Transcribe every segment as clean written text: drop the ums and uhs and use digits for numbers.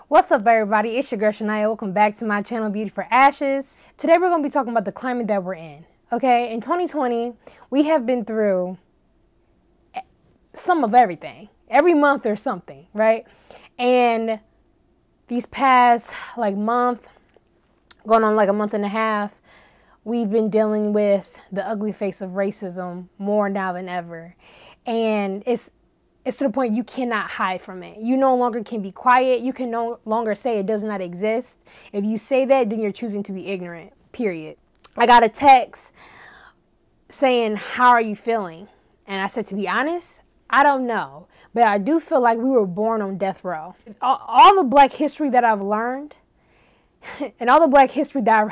What's up, everybody? It's your girl Shania. Welcome back to my channel, Beauty for Ashes. Today we're going to be talking about the climate that we're in. Okay, in 2020, we have been through some of everything. Every month there's something, right? And these past month, going on like a month and a half, we've been dealing with the ugly face of racism more now than ever. And it's to the point you cannot hide from it. You no longer can be quiet. You can no longer say it does not exist. If you say that, then you're choosing to be ignorant, period. I got a text saying, "How are you feeling?" And I said, to be honest, I don't know. But I do feel like we were born on death row. All the Black history that I've learned, and all the Black history that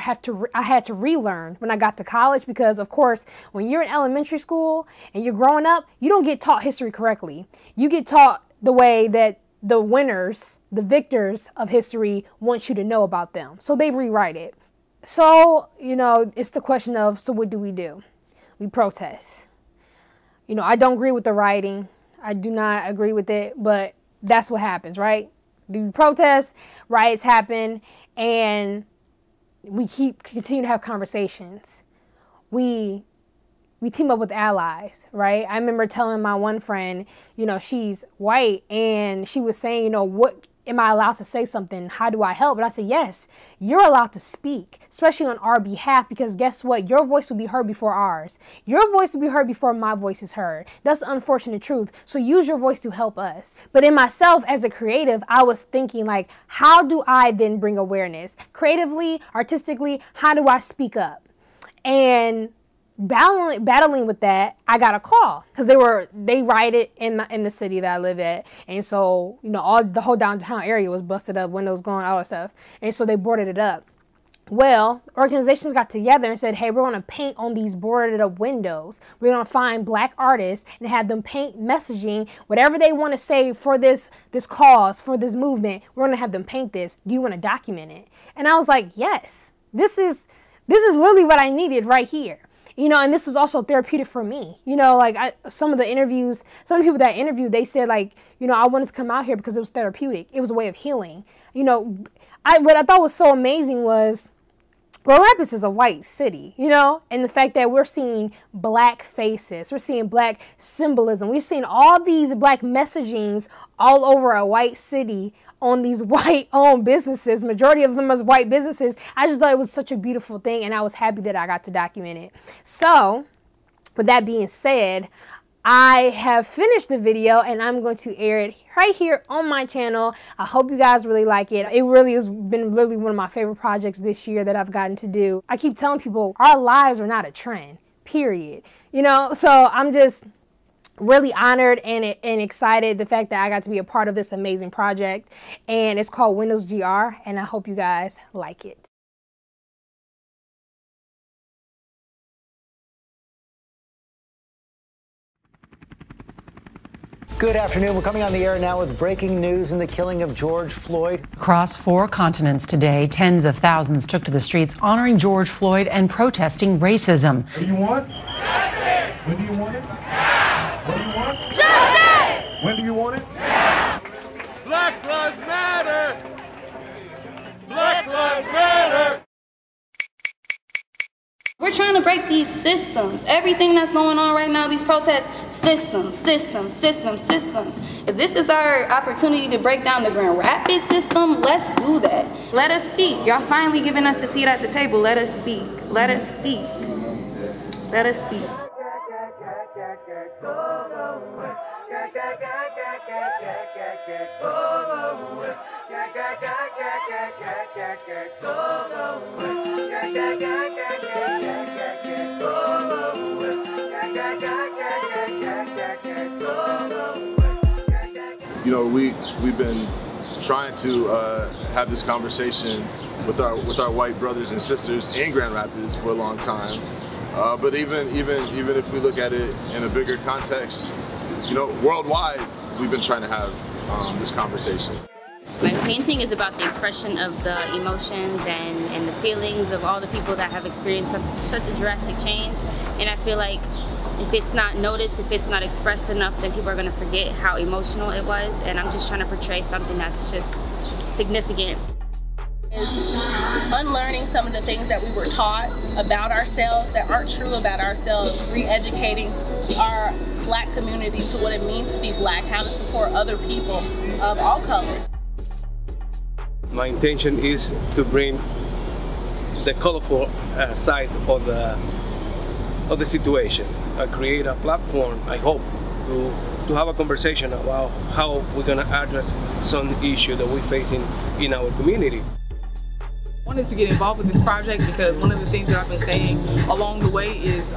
I had to relearn when I got to college, because of course, when you're in elementary school and you're growing up, you don't get taught history correctly. You get taught the way that the winners, the victors of history want you to know about them. So they rewrite it. So, it's the question of, so what do? We protest. I don't agree with the rioting. I do not agree with it, but that's what happens, right? We protest, riots happen, and we continue to have conversations. We team up with allies, right? I remember telling my one friend, she's white, and she was saying, what am I allowed to say something? How do I help? And I said, yes, you're allowed to speak, especially on our behalf, because guess what? Your voice will be heard before ours. Your voice will be heard before my voice is heard. That's the unfortunate truth. So use your voice to help us. But in myself as a creative, I was thinking how do I then bring awareness? Creatively, artistically, how do I speak up? And battling with that, I got a call because they rioted in the city that I live at, and so the whole downtown area was busted up, windows gone, all that stuff, and so they boarded it up. Well, organizations got together and said, hey, we're going to paint on these boarded up windows. We're going to find Black artists and have them paint messaging, whatever they want to say for this cause, for this movement. We're going to have them paint this. Do you want to document it? And I was like, yes, this is literally what I needed right here. And this was also therapeutic for me. Some of the people that I interviewed, they said I wanted to come out here because it was therapeutic. It was a way of healing. What I thought was so amazing was, Grand Rapids is a white city, and the fact that we're seeing Black faces, we're seeing Black symbolism, we're seeing all these Black messagings all over a white city on these white-owned businesses. Majority of them as white businesses. I just thought it was such a beautiful thing, and I was happy that I got to document it. So, with that being said, I have finished the video, and I'm going to air it right here on my channel. I hope you guys really like it. It really has been literally one of my favorite projects this year that I've gotten to do. I keep telling people our lives are not a trend, period. So I'm just really honored and excited the fact that I got to be a part of this amazing project, and it's called Windows GR, and I hope you guys like it. Good afternoon. We're coming on the air now with breaking news in the killing of George Floyd. Across 4 continents today, tens of thousands took to the streets honoring George Floyd and protesting racism. What do you want? Justice! When do you want it? Now! What do you want? Justice! When do you want it? Now! Black Lives Matter! Black Lives Matter! We're trying to break these systems. Everything that's going on right now, these protests, systems. If this is our opportunity to break down the Grand Rapids system, let's do that. Let us speak. Y'all finally giving us a seat at the table. Let us speak. Let us speak. Let us speak. We've been trying to have this conversation with our white brothers and sisters in Grand Rapids for a long time. But even if we look at it in a bigger context, worldwide, we've been trying to have this conversation. My painting is about the expression of the emotions and the feelings of all the people that have experienced such a drastic change. And I feel like if it's not noticed, if it's not expressed enough, then people are going to forget how emotional it was. And I'm just trying to portray something that's just significant. Is unlearning some of the things that we were taught about ourselves that aren't true about ourselves, re-educating our Black community to what it means to be Black, how to support other people of all colors. My intention is to bring the colorful side of the situation. Create a platform, I hope, to have a conversation about how we're going to address some issue that we're facing in our community. I wanted to get involved with this project because one of the things that I've been saying along the way is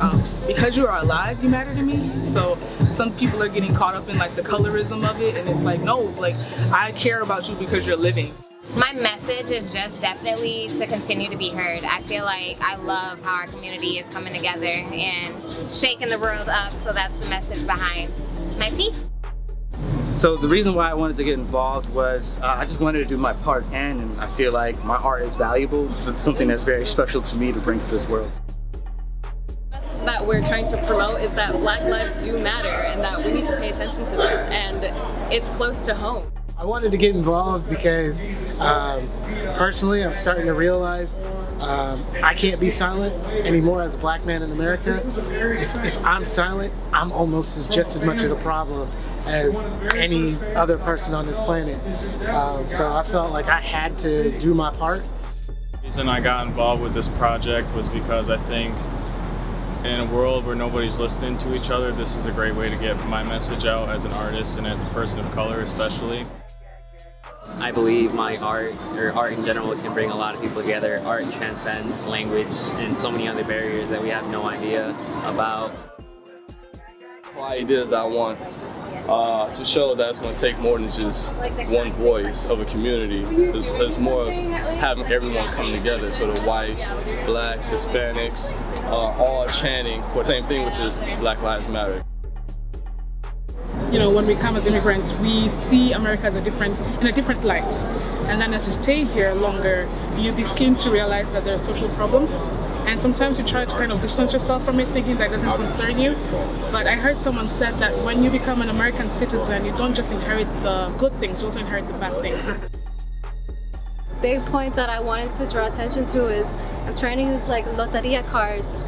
because you are alive, you matter to me. So some people are getting caught up in like the colorism of it, and it's like, no, like I care about you because you're living. My message is just definitely to continue to be heard. I feel like I love how our community is coming together and shaking the world up, so that's the message behind my piece. So the reason why I wanted to get involved was I just wanted to do my part, and I feel like my art is valuable. It's something that's very special to me to bring to this world. The message that we're trying to promote is that Black lives do matter and that we need to pay attention to this, and it's close to home. I wanted to get involved because personally I'm starting to realize I can't be silent anymore as a Black man in America. If I'm silent, I'm almost just as much of a problem as any other person on this planet. So I felt like I had to do my part. The reason I got involved with this project was because I think in a world where nobody's listening to each other, this is a great way to get my message out as an artist and as a person of color especially. I believe my art, or art in general, can bring a lot of people together. Art transcends language and so many other barriers that we have no idea about. My idea is that I want to show that it's going to take more than just one voice of a community. It's more of having everyone come together, so the whites, Blacks, Hispanics, all chanting for the same thing, which is Black Lives Matter. You know, when we come as immigrants, we see America as in a different light. And then as you stay here longer, you begin to realize that there are social problems. And sometimes you try to kind of distance yourself from it, thinking that doesn't concern you. But I heard someone said that when you become an American citizen, you don't just inherit the good things, you also inherit the bad things. Big point that I wanted to draw attention to is I'm trying to use like loteria cards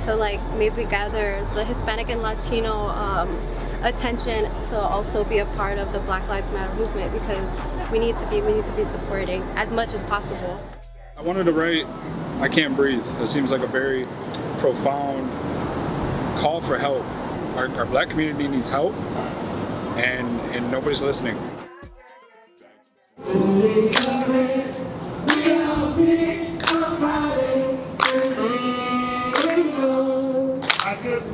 to like maybe gather the Hispanic and Latino attention to also be a part of the Black Lives Matter movement, because we need to be supporting as much as possible. I wanted to write I Can't Breathe. It seems like a very profound call for help. Our Black community needs help, and nobody's listening. I just